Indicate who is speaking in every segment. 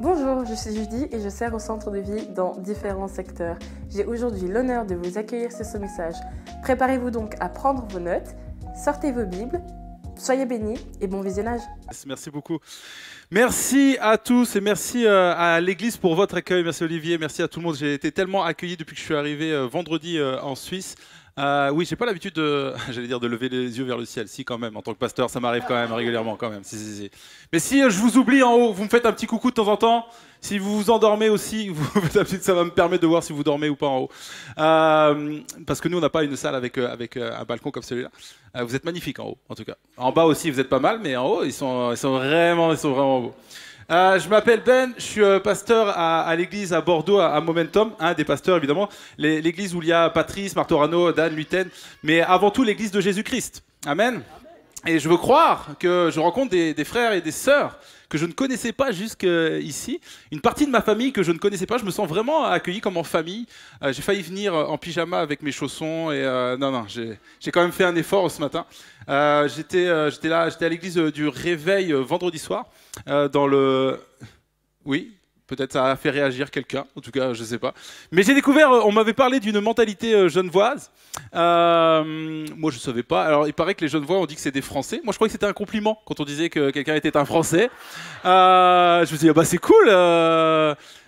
Speaker 1: Bonjour, je suis Judy et je sers au centre de vie dans différents secteurs. J'ai aujourd'hui l'honneur de vous accueillir sur ce message. Préparez-vous donc à prendre vos notes, sortez vos Bibles, soyez bénis et bon visionnage.
Speaker 2: Merci beaucoup. Merci à tous et merci à l'église pour votre accueil. Merci Olivier, merci à tout le monde. J'ai été tellement accueilli depuis que je suis arrivé vendredi en Suisse. Oui, j'ai pas l'habitude de, j'allais dire de lever les yeux vers le ciel. Si, quand même, en tant que pasteur, ça m'arrive quand même régulièrement, quand même. Si. Mais si je vous oublie en haut, vous me faites un petit coucou de temps en temps. Si vous vous endormez aussi, ça va me permettre de voir si vous dormez ou pas en haut. Parce que nous, on n'a pas une salle avec un balcon comme celui-là. Vous êtes magnifiques en haut, en tout cas. En bas aussi, vous êtes pas mal, mais en haut, ils sont vraiment beaux. Je m'appelle Ben, je suis pasteur à l'église à Bordeaux, à Momentum, un des pasteurs évidemment, l'église où il y a Patrice, Martorano, Dan, Luten, mais avant tout l'église de Jésus-Christ. Amen. Et je veux croire que je rencontre des frères et des sœurs que je ne connaissais pas jusqu'ici, une partie de ma famille que je ne connaissais pas. Je me sens vraiment accueilli comme en famille. J'ai failli venir en pyjama avec mes chaussons et non, j'ai quand même fait un effort ce matin. J'étais à l'église du Réveil vendredi soir dans le... Oui, peut-être ça a fait réagir quelqu'un, en tout cas, je ne sais pas. Mais j'ai découvert, on m'avait parlé d'une mentalité genevoise. Moi, je ne savais pas. Alors, il paraît que les Genevois, on dit que c'est des Français. Moi, je croyais que c'était un compliment quand on disait que quelqu'un était un Français. Je me suis dit, bah, c'est cool.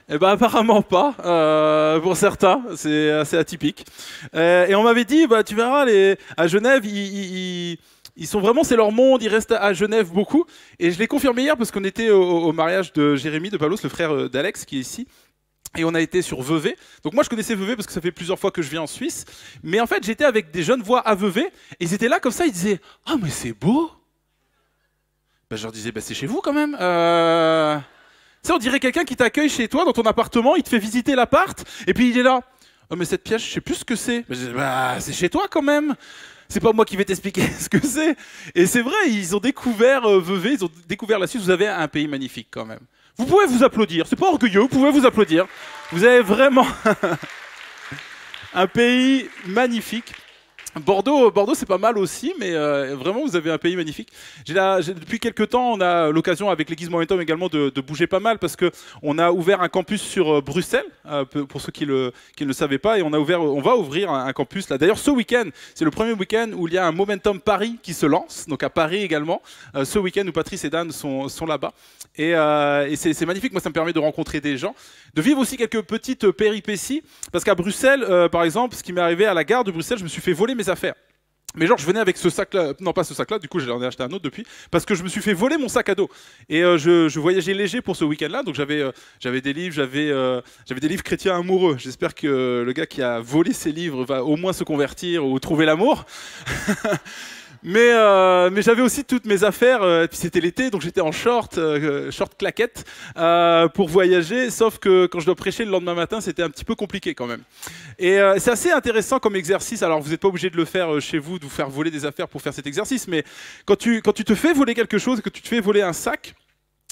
Speaker 2: Eh ben, apparemment pas. Pour certains, c'est assez atypique. Et on m'avait dit, bah, tu verras, à Genève, ils sont vraiment, c'est leur monde, ils restent à Genève beaucoup. Et je l'ai confirmé hier parce qu'on était au mariage de Jérémy, de Paulos, le frère d'Alex, qui est ici. Et on a été sur Vevey. Donc moi, je connaissais Vevey parce que ça fait plusieurs fois que je viens en Suisse. Mais en fait, j'étais avec des Genevois à Vevey. Et ils étaient là comme ça, ils disaient « Ah, mais c'est beau !» Ben, je leur disais « C'est chez vous quand même !» Tu sais, on dirait quelqu'un qui t'accueille chez toi, dans ton appartement, il te fait visiter l'appart. Et puis il est là « Oh, mais cette pièce, je sais plus ce que c'est. » C'est chez toi quand même. C'est pas moi qui vais t'expliquer ce que c'est. Et c'est vrai, ils ont découvert Vevey, ils ont découvert la Suisse. Vous avez un pays magnifique quand même. Vous pouvez vous applaudir, c'est pas orgueilleux, vous pouvez vous applaudir. Vous avez vraiment un pays magnifique. Bordeaux, c'est pas mal aussi, mais vraiment, vous avez un pays magnifique. Depuis quelques temps, on a l'occasion avec l'église Momentum également de bouger pas mal parce qu'on a ouvert un campus sur Bruxelles, pour ceux qui ne le savaient pas, et on va ouvrir un campus là. D'ailleurs, ce week-end, c'est le premier week-end où il y a un Momentum Paris qui se lance, donc à Paris également, ce week-end où Patrice et Dan sont là-bas. Et c'est magnifique, moi ça me permet de rencontrer des gens, de vivre aussi quelques petites péripéties, parce qu'à Bruxelles, par exemple, ce qui m'est arrivé à la gare de Bruxelles, je me suis fait voler mes affaires. Mais genre je venais avec ce sac-là, non pas ce sac-là, du coup j'en ai acheté un autre depuis, parce que je me suis fait voler mon sac à dos. Et je voyageais léger pour ce week-end-là, donc j'avais des livres, j'avais des livres chrétiens amoureux. J'espère que le gars qui a volé ces livres va au moins se convertir ou trouver l'amour. Mais j'avais aussi toutes mes affaires, puis c'était l'été, donc j'étais en short claquette pour voyager, sauf que quand je dois prêcher le lendemain matin, c'était un petit peu compliqué quand même. Et c'est assez intéressant comme exercice, alors vous n'êtes pas obligé de le faire chez vous, de vous faire voler des affaires pour faire cet exercice, mais quand tu te fais voler quelque chose, que tu te fais voler un sac,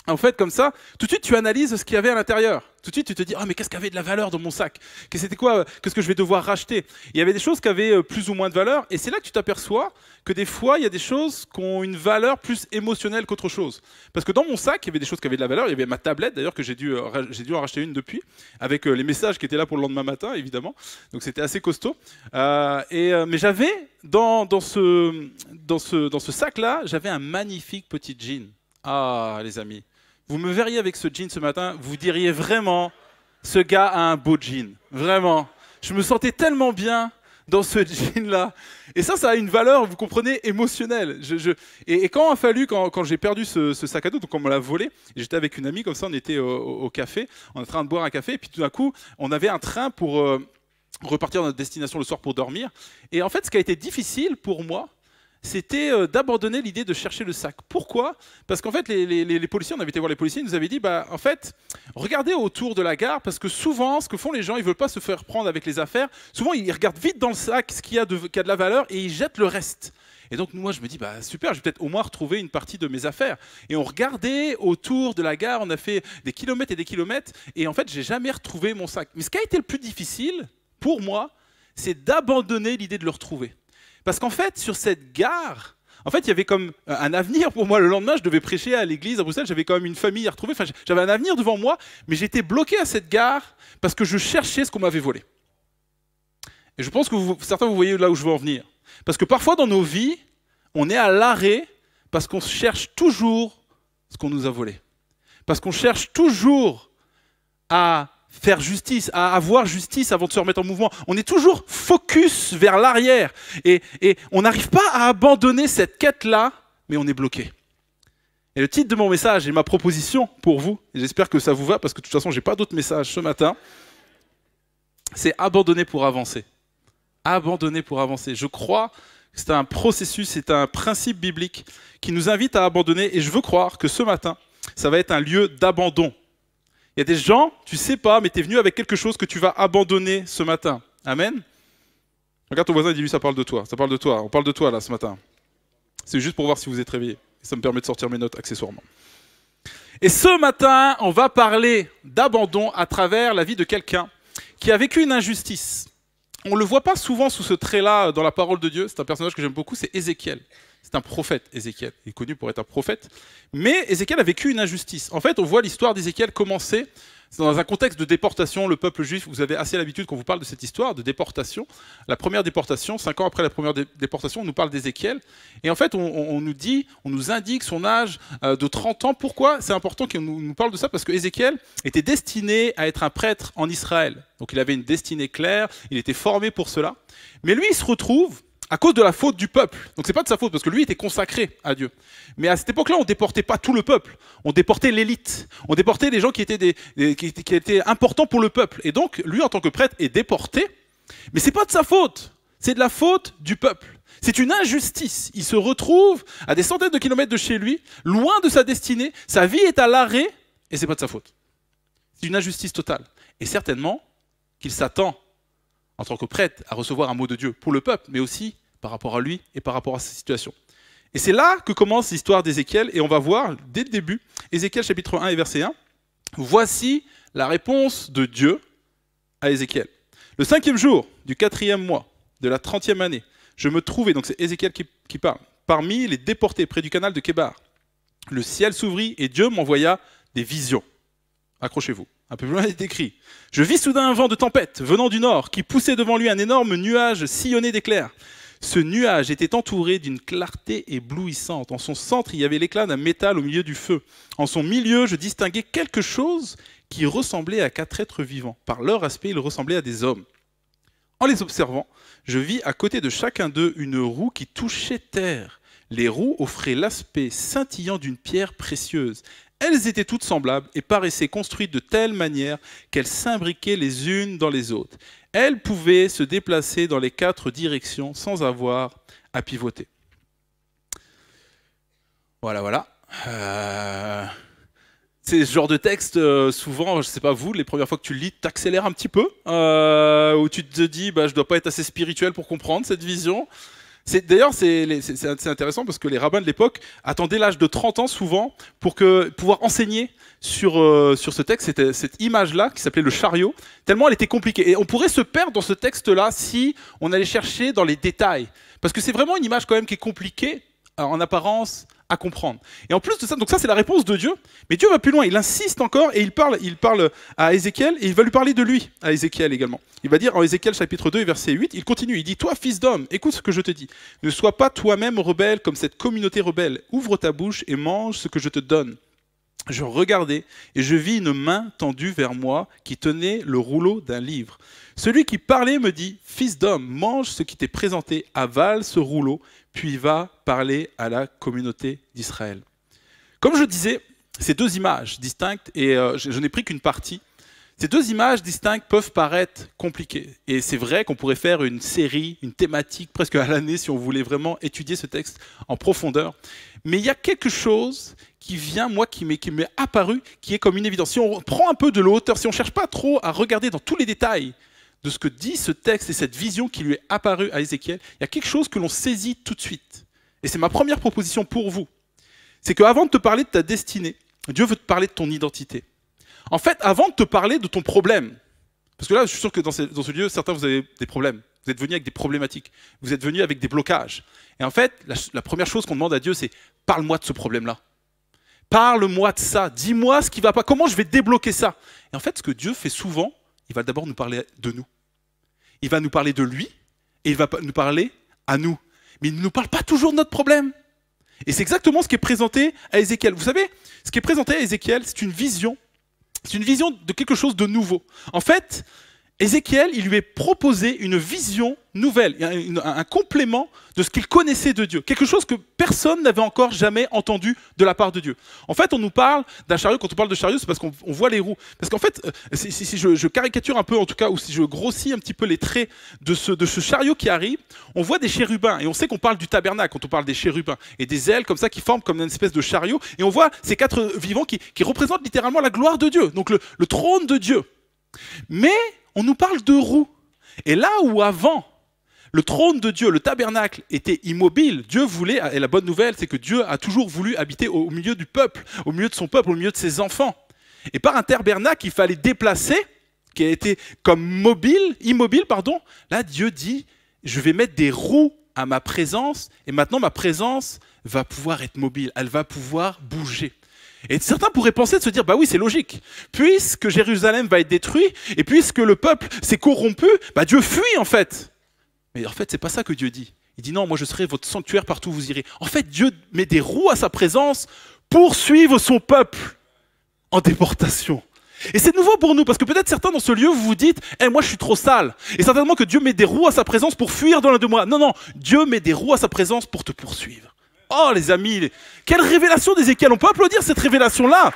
Speaker 2: en fait, comme ça, tout de suite, tu analyses ce qu'il y avait à l'intérieur. Tout de suite, tu te dis « Ah, mais qu'est-ce qui avait de la valeur dans mon sac ? C'était quoi ? Qu'est-ce que je vais devoir racheter ?» Il y avait des choses qui avaient plus ou moins de valeur. Et c'est là que tu t'aperçois que des fois, il y a des choses qui ont une valeur plus émotionnelle qu'autre chose. Parce que dans mon sac, il y avait des choses qui avaient de la valeur. Il y avait ma tablette, d'ailleurs, que j'ai dû en racheter une depuis, avec les messages qui étaient là pour le lendemain matin, évidemment. Donc, c'était assez costaud. Mais j'avais, dans ce sac-là, j'avais un magnifique petit jean. Ah, les amis. Vous me verriez avec ce jean ce matin, vous diriez vraiment, ce gars a un beau jean. Vraiment. Je me sentais tellement bien dans ce jean-là. Et ça a une valeur, vous comprenez, émotionnelle. Et quand quand j'ai perdu ce sac à dos, donc on me l'a volé, j'étais avec une amie, comme ça, on était au café, on est en train de boire un café, et puis tout d'un coup, on avait un train pour repartir à notre destination le soir pour dormir. Et en fait, ce qui a été difficile pour moi, c'était d'abandonner l'idée de chercher le sac. Pourquoi ? Parce qu'en fait, les policiers, on avait été voir les policiers, ils nous avaient dit, en fait, regardez autour de la gare, parce que souvent, ce que font les gens, ils ne veulent pas se faire prendre avec les affaires. Souvent, ils regardent vite dans le sac ce qui a de la valeur et ils jettent le reste. Et donc, moi, je me dis, super, je vais peut-être au moins retrouver une partie de mes affaires. Et on regardait autour de la gare, on a fait des kilomètres et des kilomètres, et en fait, j'ai jamais retrouvé mon sac. Mais ce qui a été le plus difficile, pour moi, c'est d'abandonner l'idée de le retrouver. Parce qu'en fait, sur cette gare, En fait, il y avait comme un avenir pour moi. Le lendemain, je devais prêcher à l'église à Bruxelles. J'avais quand même une famille à retrouver. Enfin, j'avais un avenir devant moi, mais j'étais bloqué à cette gare parce que je cherchais ce qu'on m'avait volé. Et je pense que certains, vous voyez là où je veux en venir. Parce que parfois, dans nos vies, on est à l'arrêt parce qu'on cherche toujours ce qu'on nous a volé. Parce qu'on cherche toujours à faire justice, à avoir justice avant de se remettre en mouvement. On est toujours focus vers l'arrière. Et on n'arrive pas à abandonner cette quête-là, mais on est bloqué. Et le titre de mon message et ma proposition pour vous, et j'espère que ça vous va, parce que de toute façon, je n'ai pas d'autre message ce matin, c'est abandonner pour avancer. Abandonner pour avancer. Je crois que c'est un processus, c'est un principe biblique qui nous invite à abandonner. Et je veux croire que ce matin, ça va être un lieu d'abandon. Il y a des gens, tu ne sais pas, mais tu es venu avec quelque chose que tu vas abandonner ce matin. Amen. Regarde ton voisin et dis-lui, ça parle de toi. Ça parle de toi. On parle de toi là ce matin. C'est juste pour voir si vous êtes réveillé. Et ça me permet de sortir mes notes accessoirement. Et ce matin, on va parler d'abandon à travers la vie de quelqu'un qui a vécu une injustice. On ne le voit pas souvent sous ce trait-là dans la parole de Dieu. C'est un personnage que j'aime beaucoup, c'est Ézéchiel. C'est un prophète, Ézéchiel. Il est connu pour être un prophète. Mais Ézéchiel a vécu une injustice. En fait, on voit l'histoire d'Ézéchiel commencer dans un contexte de déportation. Le peuple juif, vous avez assez l'habitude qu'on vous parle de cette histoire de déportation. La première déportation, 5 ans après la première déportation, on nous parle d'Ézéchiel. Et en fait, on nous indique son âge de 30 ans. Pourquoi c'est important qu'on nous parle de ça? Parce que Ézéchiel était destiné à être un prêtre en Israël. Donc il avait une destinée claire, il était formé pour cela. Mais lui, il se retrouve à cause de la faute du peuple. Donc c'est pas de sa faute, parce que lui était consacré à Dieu. Mais à cette époque-là, on ne déportait pas tout le peuple. On déportait l'élite. On déportait les gens qui étaient importants pour le peuple. Et donc, lui, en tant que prêtre, est déporté. Mais c'est pas de sa faute. C'est de la faute du peuple. C'est une injustice. Il se retrouve à des centaines de kilomètres de chez lui, loin de sa destinée. Sa vie est à l'arrêt, et c'est pas de sa faute. C'est une injustice totale. Et certainement qu'il s'attend, en tant que prêtre, à recevoir un mot de Dieu pour le peuple, mais aussi par rapport à lui et par rapport à sa situation. Et c'est là que commence l'histoire d'Ézéchiel, et on va voir dès le début, Ézéchiel chapitre 1 et verset 1, voici la réponse de Dieu à Ézéchiel. Le 5e jour du 4e mois de la 30e année, je me trouvais, donc c'est Ézéchiel qui parle, parmi les déportés près du canal de Kébar. Le ciel s'ouvrit et Dieu m'envoya des visions. Accrochez-vous. Un peu plus loin, il est écrit. Je vis soudain un vent de tempête venant du nord qui poussait devant lui un énorme nuage sillonné d'éclairs. Ce nuage était entouré d'une clarté éblouissante. En son centre, il y avait l'éclat d'un métal au milieu du feu. En son milieu, je distinguais quelque chose qui ressemblait à 4 êtres vivants. Par leur aspect, ils ressemblaient à des hommes. En les observant, je vis à côté de chacun d'eux une roue qui touchait terre. Les roues offraient l'aspect scintillant d'une pierre précieuse. Elles étaient toutes semblables et paraissaient construites de telle manière qu'elles s'imbriquaient les unes dans les autres. Elles pouvaient se déplacer dans les 4 directions sans avoir à pivoter. Voilà. C'est ce genre de texte, souvent, je ne sais pas vous, les premières fois que tu le lis, tu accélères un petit peu, où tu te dis, je ne dois pas être assez spirituel pour comprendre cette vision. D'ailleurs, c'est intéressant parce que les rabbins de l'époque attendaient l'âge de 30 ans souvent pour pouvoir enseigner sur ce texte, cette image-là qui s'appelait le chariot, tellement elle était compliquée. Et on pourrait se perdre dans ce texte-là si on allait chercher dans les détails. Parce que c'est vraiment une image quand même qui est compliquée en apparence à comprendre. Et en plus de ça, donc ça c'est la réponse de Dieu, mais Dieu va plus loin, il insiste encore et il parle à Ézéchiel et il va lui parler de lui, à Ézéchiel également. Il va dire en Ézéchiel chapitre 2 verset 8, il continue, il dit « Toi fils d'homme, écoute ce que je te dis, ne sois pas toi-même rebelle comme cette communauté rebelle, ouvre ta bouche et mange ce que je te donne. » Je regardais et je vis une main tendue vers moi qui tenait le rouleau d'un livre. Celui qui parlait me dit « Fils d'homme, mange ce qui t'est présenté, avale ce rouleau, puis va parler à la communauté d'Israël. » Comme je disais, ces 2 images distinctes, et je n'ai pris qu'une partie, ces 2 images distinctes peuvent paraître compliquées. Et c'est vrai qu'on pourrait faire une série, une thématique presque à l'année si on voulait vraiment étudier ce texte en profondeur. Mais il y a quelque chose qui vient, moi, qui m'est apparu, qui est comme une évidence. Si on prend un peu de hauteur, si on ne cherche pas trop à regarder dans tous les détails de ce que dit ce texte et cette vision qui lui est apparue à Ézéchiel, il y a quelque chose que l'on saisit tout de suite. Et c'est ma première proposition pour vous. C'est qu'avant de te parler de ta destinée, Dieu veut te parler de ton identité. En fait, avant de te parler de ton problème, parce que là, je suis sûr que dans ce lieu, certains, vous avez des problèmes. Vous êtes venu avec des problématiques. Vous êtes venu avec des blocages. Et en fait, la première chose qu'on demande à Dieu, c'est « Parle-moi de ce problème-là. Parle-moi de ça. Dis-moi ce qui ne va pas. Comment je vais débloquer ça ?» Et en fait, ce que Dieu fait souvent, il va d'abord nous parler de nous. Il va nous parler de lui et il va nous parler à nous. Mais il ne nous parle pas toujours de notre problème. Et c'est exactement ce qui est présenté à Ézéchiel. Vous savez, ce qui est présenté à Ézéchiel, c'est une vision de quelque chose de nouveau. En fait, Ézéchiel, il lui est proposé une vision nouvelle, un complément de ce qu'il connaissait de Dieu. Quelque chose que personne n'avait encore jamais entendu de la part de Dieu. En fait, on nous parle d'un chariot. Quand on parle de chariot, c'est parce qu'on voit les roues. Parce qu'en fait, si je caricature un peu, en tout cas, ou si je grossis un petit peu les traits de ce chariot qui arrive, on voit des chérubins. Et on sait qu'on parle du tabernacle quand on parle des chérubins. Et des ailes comme ça qui forment comme une espèce de chariot. Et on voit ces quatre vivants qui représentent littéralement la gloire de Dieu. Donc le trône de Dieu. Mais on nous parle de roues. Et là où avant, le trône de Dieu, le tabernacle, était immobile, Dieu voulait, et la bonne nouvelle, c'est que Dieu a toujours voulu habiter au milieu du peuple, au milieu de son peuple, au milieu de ses enfants. Et par un tabernacle qu'il fallait déplacer, qui a été comme immobile, là Dieu dit, je vais mettre des roues à ma présence, et maintenant ma présence va pouvoir être mobile, elle va pouvoir bouger. Et certains pourraient penser de se dire, bah oui, c'est logique. Puisque Jérusalem va être détruit, et puisque le peuple s'est corrompu, bah Dieu fuit en fait. Mais en fait, c'est pas ça que Dieu dit. Il dit non, moi je serai votre sanctuaire partout où vous irez. En fait, Dieu met des roues à sa présence pour suivre son peuple en déportation. Et c'est nouveau pour nous, parce que peut-être certains dans ce lieu, vous vous dites, moi je suis trop sale. Et certainement que Dieu met des roues à sa présence pour fuir dans l'un de moi. Non, Dieu met des roues à sa présence pour te poursuivre. Oh les amis, quelle révélation d'Ézéchiel. On peut applaudir cette révélation-là.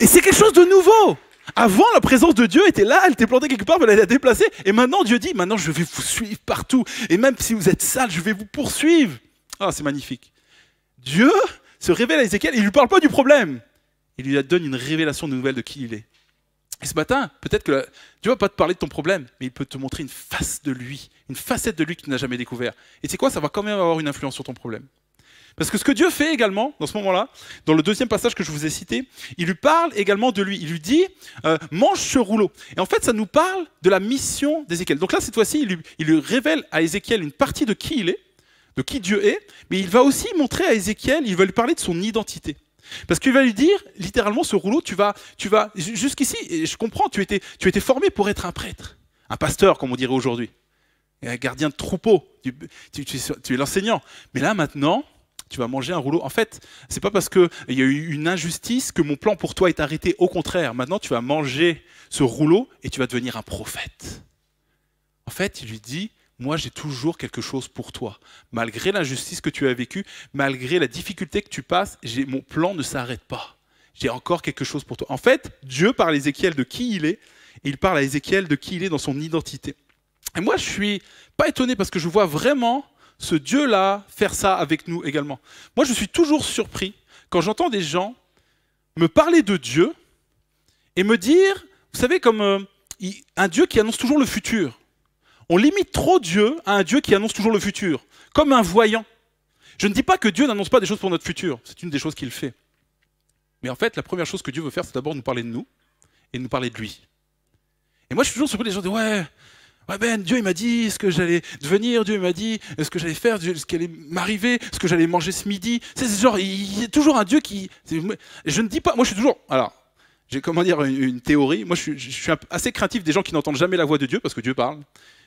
Speaker 2: Et c'est quelque chose de nouveau. Avant, la présence de Dieu était là, elle était plantée quelque part, elle l'a déplacée. Et maintenant, Dieu dit, maintenant je vais vous suivre partout. Et même si vous êtes sale, je vais vous poursuivre. Ah, c'est magnifique. Dieu se révèle à Ézéchiel, il ne lui parle pas du problème. Il lui donne une révélation nouvelle de qui il est. Et ce matin, peut-être que Dieu ne va pas te parler de ton problème, mais il peut te montrer une face de lui, une facette de lui que tu n'as jamais découvert. Et tu sais quoi, ça va quand même avoir une influence sur ton problème. Parce que ce que Dieu fait également, dans ce moment-là, dans le deuxième passage que je vous ai cité, il lui parle également de lui. Il lui dit, mange ce rouleau. Et en fait, ça nous parle de la mission d'Ézéchiel. Donc là, cette fois-ci, il lui révèle à Ézéchiel une partie de qui il est, de qui Dieu est, mais il va aussi montrer à Ézéchiel, il va lui parler de son identité. Parce qu'il va lui dire, littéralement, ce rouleau, tu vas jusqu'ici, et je comprends, tu étais formé pour être un prêtre, un pasteur, comme on dirait aujourd'hui, un gardien de troupeau, tu es l'enseignant. Mais là, maintenant, tu vas manger un rouleau. En fait, c'est pas parce qu'il y a eu une injustice que mon plan pour toi est arrêté. Au contraire, maintenant, tu vas manger ce rouleau et tu vas devenir un prophète. En fait, il lui dit, moi, j'ai toujours quelque chose pour toi. Malgré l'injustice que tu as vécue, malgré la difficulté que tu passes, mon plan ne s'arrête pas. J'ai encore quelque chose pour toi. En fait, Dieu parle à Ézéchiel de qui il est, et il parle à Ézéchiel de qui il est dans son identité. Et moi, je ne suis pas étonné parce que je vois vraiment ce Dieu-là faire ça avec nous également. Moi, je suis toujours surpris quand j'entends des gens me parler de Dieu et me dire, vous savez, comme un Dieu qui annonce toujours le futur. On limite trop Dieu à un Dieu qui annonce toujours le futur, comme un voyant. Je ne dis pas que Dieu n'annonce pas des choses pour notre futur, c'est une des choses qu'il fait. Mais en fait, la première chose que Dieu veut faire, c'est d'abord nous parler de nous et nous parler de lui. Et moi, je suis toujours surpris des gens qui disent, ouais Ben, Dieu il m'a dit ce que j'allais devenir, Dieu il m'a dit ce que j'allais faire, ce qui allait m'arriver, ce que j'allais manger ce midi. C'est genre, il y a toujours un Dieu qui... Je ne dis pas, moi je suis toujours... Alors, j'ai une théorie, moi je suis assez craintif des gens qui n'entendent jamais la voix de Dieu, parce que Dieu parle.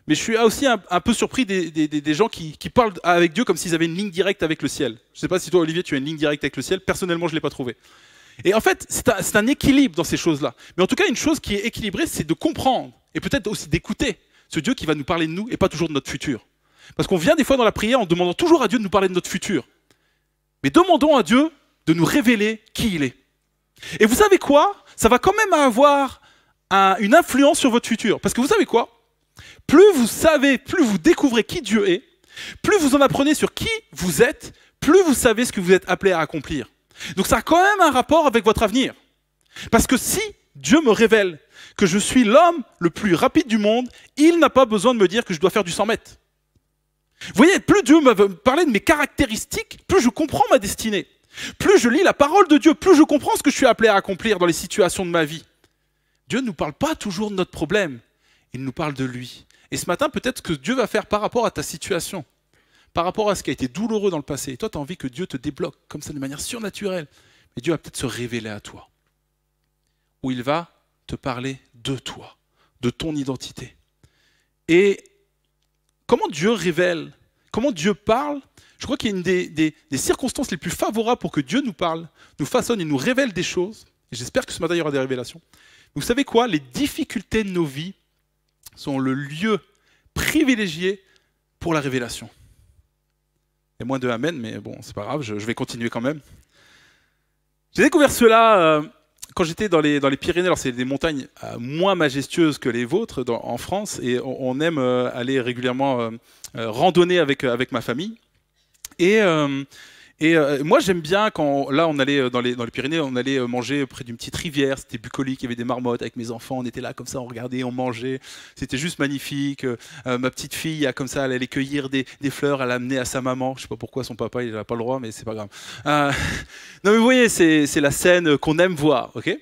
Speaker 2: Mais je suis aussi un peu surpris des gens qui parlent avec Dieu comme s'ils avaient une ligne directe avec le ciel. Je ne sais pas si toi, Olivier, tu as une ligne directe avec le ciel. Personnellement, je ne l'ai pas trouvé. Et en fait, c'est un équilibre dans ces choses-là. Mais en tout cas, une chose qui est équilibrée, c'est de comprendre et peut-être aussi d'écouter ce Dieu qui va nous parler de nous et pas toujours de notre futur. Parce qu'on vient des fois dans la prière en demandant toujours à Dieu de nous parler de notre futur. Mais demandons à Dieu de nous révéler qui il est. Et vous savez quoi? Ça va quand même avoir une influence sur votre futur. Parce que vous savez quoi? Plus vous savez, plus vous découvrez qui Dieu est, plus vous en apprenez sur qui vous êtes, plus vous savez ce que vous êtes appelé à accomplir. Donc ça a quand même un rapport avec votre avenir. Parce que si Dieu me révèle que je suis l'homme le plus rapide du monde, il n'a pas besoin de me dire que je dois faire du 100 mètres. Vous voyez, plus Dieu me parle de mes caractéristiques, plus je comprends ma destinée. Plus je lis la parole de Dieu, plus je comprends ce que je suis appelé à accomplir dans les situations de ma vie. Dieu ne nous parle pas toujours de notre problème, il nous parle de lui. Et ce matin, peut-être que Dieu va faire par rapport à ta situation, par rapport à ce qui a été douloureux dans le passé. Et toi, tu as envie que Dieu te débloque comme ça de manière surnaturelle. Mais Dieu va peut-être se révéler à toi. Où il va te parler de toi, de ton identité. Et comment Dieu révèle, comment Dieu parle, je crois qu'il y a une des circonstances les plus favorables pour que Dieu nous parle, nous façonne et nous révèle des choses. Et j'espère que ce matin, il y aura des révélations. Vous savez quoi? Les difficultés de nos vies sont le lieu privilégié pour la révélation. Il y a moins de amen, mais bon, c'est pas grave, je vais continuer quand même. J'ai découvert cela quand j'étais dans les Pyrénées. Alors c'est des montagnes moins majestueuses que les vôtres en France, et on aime aller régulièrement randonner avec ma famille. Et moi j'aime bien quand là on allait dans les Pyrénées, on allait manger près d'une petite rivière, c'était bucolique, il y avait des marmottes avec mes enfants, on était là comme ça, on regardait, on mangeait, c'était juste magnifique. Ma petite fille, comme ça, elle allait cueillir des fleurs, elle l'amenait à sa maman, je sais pas pourquoi son papa il n'a pas le droit, mais c'est pas grave. Non mais vous voyez, c'est la scène qu'on aime voir, ok?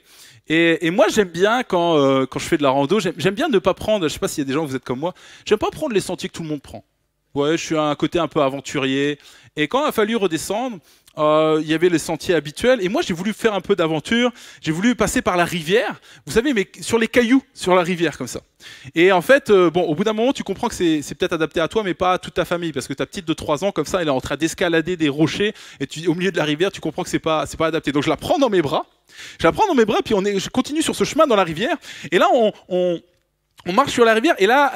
Speaker 2: Et moi j'aime bien quand je fais de la rando, j'aime bien ne pas prendre, je sais pas s'il y a des gens, vous êtes comme moi, j'aime pas prendre les sentiers que tout le monde prend. Ouais, je suis à un côté un peu aventurier. Et quand il a fallu redescendre, il y avait les sentiers habituels. Et moi, j'ai voulu faire un peu d'aventure. J'ai voulu passer par la rivière. Vous savez, mais sur les cailloux, sur la rivière, comme ça. Et en fait, bon, au bout d'un moment, tu comprends que c'est peut-être adapté à toi, mais pas à toute ta famille. Parce que ta petite de 3 ans, comme ça, elle est en train d'escalader des rochers. Et au milieu de la rivière, tu comprends que c'est pas adapté. Donc, je la prends dans mes bras. Puis je continue sur ce chemin dans la rivière. Et là, on marche sur la rivière, et là,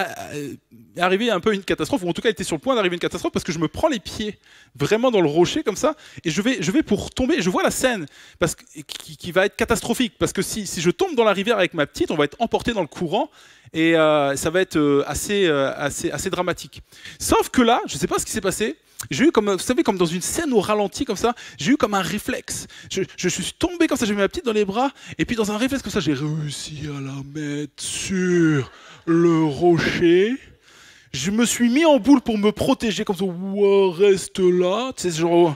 Speaker 2: est arrivée un peu une catastrophe, ou en tout cas, elle était sur le point d'arriver une catastrophe, parce que je me prends les pieds vraiment dans le rocher, comme ça, et je vais pour tomber, et je vois la scène, qui va être catastrophique, parce que si je tombe dans la rivière avec ma petite, on va être emporté dans le courant, et ça va être assez dramatique. Sauf que là, je ne sais pas ce qui s'est passé, j'ai eu comme, vous savez, comme dans une scène au ralenti, comme ça, j'ai eu comme un réflexe. Je suis tombé comme ça, j'ai mis ma petite dans les bras, et puis dans un réflexe comme ça, j'ai réussi à la mettre sur le rocher. Je me suis mis en boule pour me protéger, comme ça, wow, reste là, tu sais, genre,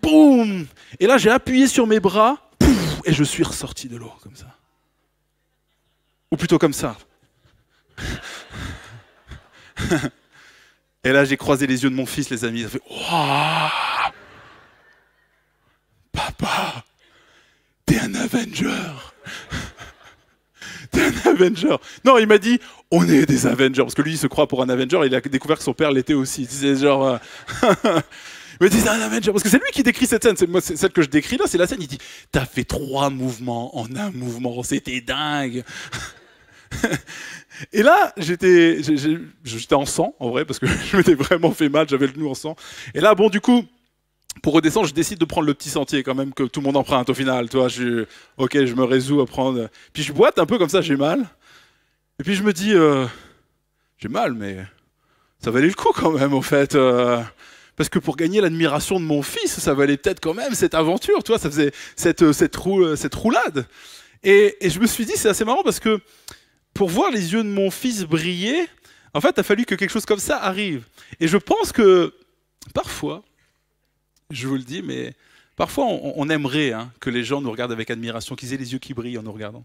Speaker 2: boum. Et là, j'ai appuyé sur mes bras, pouf, et je suis ressorti de l'eau, comme ça. Ou plutôt comme ça. Et là, j'ai croisé les yeux de mon fils, les amis. Il a fait « Waouh, papa, t'es un Avenger. T'es un Avenger. » Non, il m'a dit « On est des Avengers. » Parce que lui, il se croit pour un Avenger. Il a découvert que son père l'était aussi. C'est genre... Il me dit « C'est un Avenger. » Parce que c'est lui qui décrit cette scène. Moi, celle que je décris là, c'est la scène. Il dit « T'as fait 3 mouvements en un mouvement. C'était dingue. » Et là, j'étais en sang, en vrai, parce que je m'étais vraiment fait mal, j'avais le genou en sang. Et là, bon, du coup, pour redescendre, je décide de prendre le petit sentier, quand même, que tout le monde emprunte au final. Toi, ok, je me résous à prendre... Puis je boite un peu comme ça, j'ai mal. Et puis je me dis, j'ai mal, mais ça valait le coup quand même, en fait. Parce que pour gagner l'admiration de mon fils, ça valait peut-être quand même cette aventure, tu vois, ça faisait cette roulade. Et je me suis dit, c'est assez marrant parce que pour voir les yeux de mon fils briller, en fait, il a fallu que quelque chose comme ça arrive. Et je pense que parfois, je vous le dis, mais parfois on aimerait que les gens nous regardent avec admiration, qu'ils aient les yeux qui brillent en nous regardant.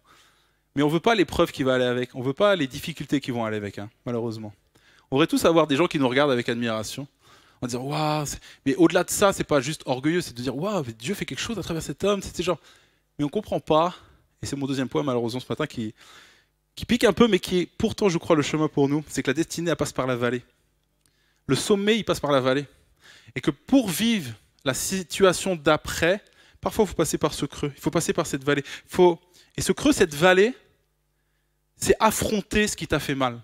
Speaker 2: Mais on ne veut pas l'épreuve qui va aller avec, on ne veut pas les difficultés qui vont aller avec, malheureusement. On voudrait tous avoir des gens qui nous regardent avec admiration, en disant waouh. Mais au-delà de ça, c'est pas juste orgueilleux, c'est de dire waouh, Dieu fait quelque chose à travers cet homme. C'est genre, mais on comprend pas. Et c'est mon deuxième point, malheureusement, ce matin, qui pique un peu, mais qui est pourtant, je crois, le chemin pour nous. C'est que la destinée, elle passe par la vallée. Le sommet, il passe par la vallée. Et que pour vivre la situation d'après, parfois, il faut passer par ce creux. Il faut passer par cette vallée. Et ce creux, cette vallée, c'est affronter ce qui t'a fait mal.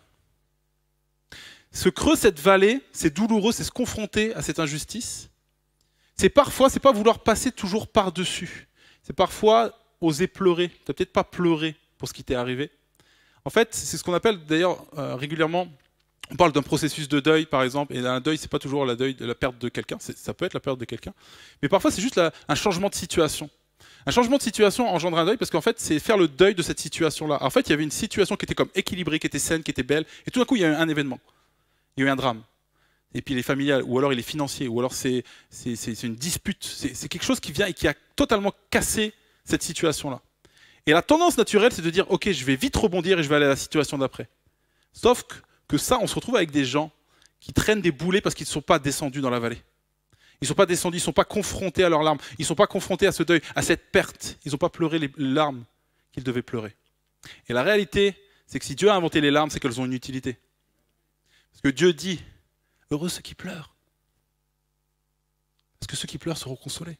Speaker 2: Ce creux, cette vallée, c'est douloureux, c'est se confronter à cette injustice. C'est parfois, c'est pas vouloir passer toujours par-dessus. C'est parfois oser pleurer. Tu n'as peut-être pas pleuré pour ce qui t'est arrivé. En fait, c'est ce qu'on appelle d'ailleurs régulièrement, on parle d'un processus de deuil par exemple, et un deuil, c'est pas toujours la perte de quelqu'un, ça peut être la perte de quelqu'un, mais parfois c'est juste un changement de situation. Un changement de situation engendre un deuil parce qu'en fait, c'est faire le deuil de cette situation-là. En fait, il y avait une situation qui était comme équilibrée, qui était saine, qui était belle, et tout d'un coup, il y a eu un événement, il y a eu un drame. Et puis il est familial, ou alors il est financier, ou alors c'est une dispute, c'est quelque chose qui vient et qui a totalement cassé cette situation-là. Et la tendance naturelle, c'est de dire, ok, je vais vite rebondir et je vais aller à la situation d'après. Sauf que que ça, on se retrouve avec des gens qui traînent des boulets parce qu'ils ne sont pas descendus dans la vallée. Ils ne sont pas descendus, ils ne sont pas confrontés à leurs larmes, ils ne sont pas confrontés à ce deuil, à cette perte. Ils n'ont pas pleuré les larmes qu'ils devaient pleurer. Et la réalité, c'est que si Dieu a inventé les larmes, c'est qu'elles ont une utilité. Parce que Dieu dit, heureux ceux qui pleurent. Parce que ceux qui pleurent seront consolés.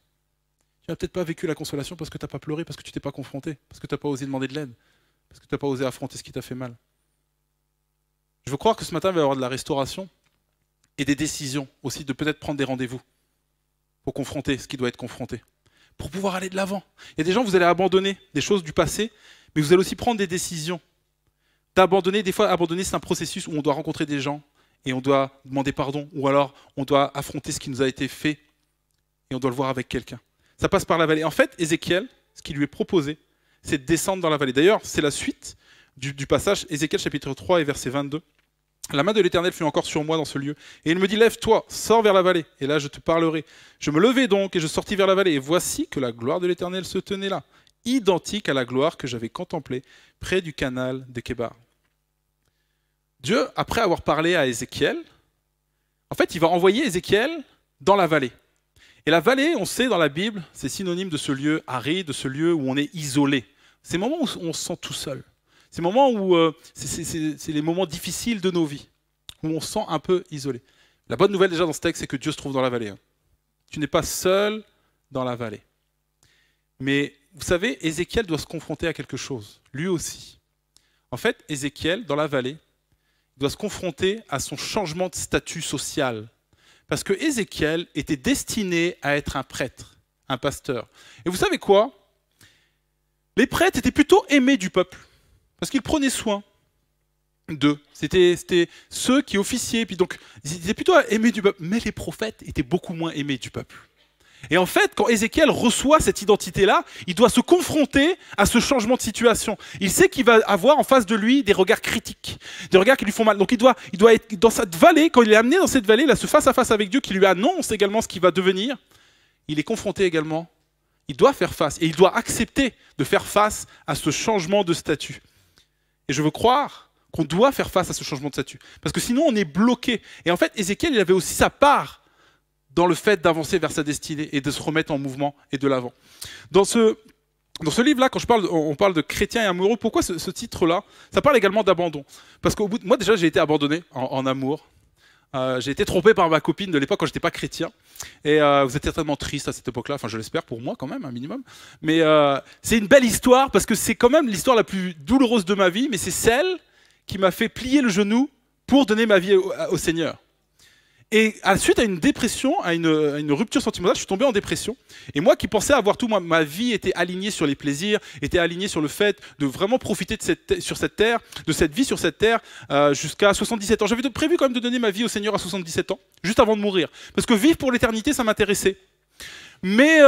Speaker 2: Tu n'as peut-être pas vécu la consolation parce que tu n'as pas pleuré, parce que tu t'es pas confronté, parce que tu n'as pas osé demander de l'aide, parce que tu n'as pas osé affronter ce qui t'a fait mal. Je veux croire que ce matin, il va y avoir de la restauration et des décisions aussi, de peut-être prendre des rendez-vous pour confronter ce qui doit être confronté, pour pouvoir aller de l'avant. Il y a des gens, vous allez abandonner des choses du passé, mais vous allez aussi prendre des décisions. D'abandonner, des fois, abandonner, c'est un processus où on doit rencontrer des gens et on doit demander pardon, ou alors on doit affronter ce qui nous a été fait et on doit le voir avec quelqu'un. Ça passe par la vallée. En fait, Ézéchiel, ce qui lui est proposé, c'est de descendre dans la vallée. D'ailleurs, c'est la suite du passage, Ézéchiel chapitre 3 et verset 22. La main de l'Éternel fut encore sur moi dans ce lieu. Et il me dit, lève-toi, sors vers la vallée, et là je te parlerai. Je me levai donc, et je sortis vers la vallée, et voici que la gloire de l'Éternel se tenait là, identique à la gloire que j'avais contemplée près du canal de Kébar. Dieu, après avoir parlé à Ézéchiel, en fait, il va envoyer Ézéchiel dans la vallée. Et la vallée, on sait dans la Bible, c'est synonyme de ce lieu aride, de ce lieu où on est isolé. C'est le moment où on se sent tout seul. C'est le moment où c'est les moments difficiles de nos vies, où on se sent un peu isolé. La bonne nouvelle déjà dans ce texte, c'est que Dieu se trouve dans la vallée. Tu n'es pas seul dans la vallée. Mais vous savez, Ézéchiel doit se confronter à quelque chose, lui aussi. En fait, Ézéchiel, dans la vallée, doit se confronter à son changement de statut social. Parce que Ézéchiel était destiné à être un prêtre, un pasteur. Et vous savez quoi? Les prêtres étaient plutôt aimés du peuple. Parce qu'ils prenaient soin d'eux. C'était ceux qui officiaient, puis donc ils étaient plutôt aimés du peuple. Mais les prophètes étaient beaucoup moins aimés du peuple. Et en fait, quand Ézéchiel reçoit cette identité-là, il doit se confronter à ce changement de situation. Il sait qu'il va avoir en face de lui des regards critiques, des regards qui lui font mal. Donc il doit être dans cette vallée, quand il est amené dans cette vallée, là, ce face-à-face avec Dieu qui lui annonce également ce qu'il va devenir, il est confronté également. Il doit faire face, et il doit accepter de faire face à ce changement de statut. Et je veux croire qu'on doit faire face à ce changement de statut. Parce que sinon, on est bloqué. Et en fait, Ézéchiel, il avait aussi sa part dans le fait d'avancer vers sa destinée et de se remettre en mouvement et de l'avant. Dans ce livre-là, quand on parle de chrétien et amoureux, pourquoi ce titre-là? Ça parle également d'abandon. Parce que moi, déjà, j'ai été abandonné en amour. J'ai été trompé par ma copine de l'époque quand je n'étais pas chrétien. Et vous êtes certainement triste à cette époque-là, enfin je l'espère pour moi quand même, un minimum. Mais c'est une belle histoire parce que c'est quand même l'histoire la plus douloureuse de ma vie, mais c'est celle qui m'a fait plier le genou pour donner ma vie au Seigneur. Et suite à une dépression, à une rupture sentimentale, je suis tombé en dépression. Et moi qui pensais avoir tout, ma vie était alignée sur les plaisirs, était alignée sur le fait de vraiment profiter sur cette terre, de cette vie sur cette terre, jusqu'à 77 ans. J'avais prévu quand même de donner ma vie au Seigneur à 77 ans, juste avant de mourir. Parce que vivre pour l'éternité, ça m'intéressait. Mais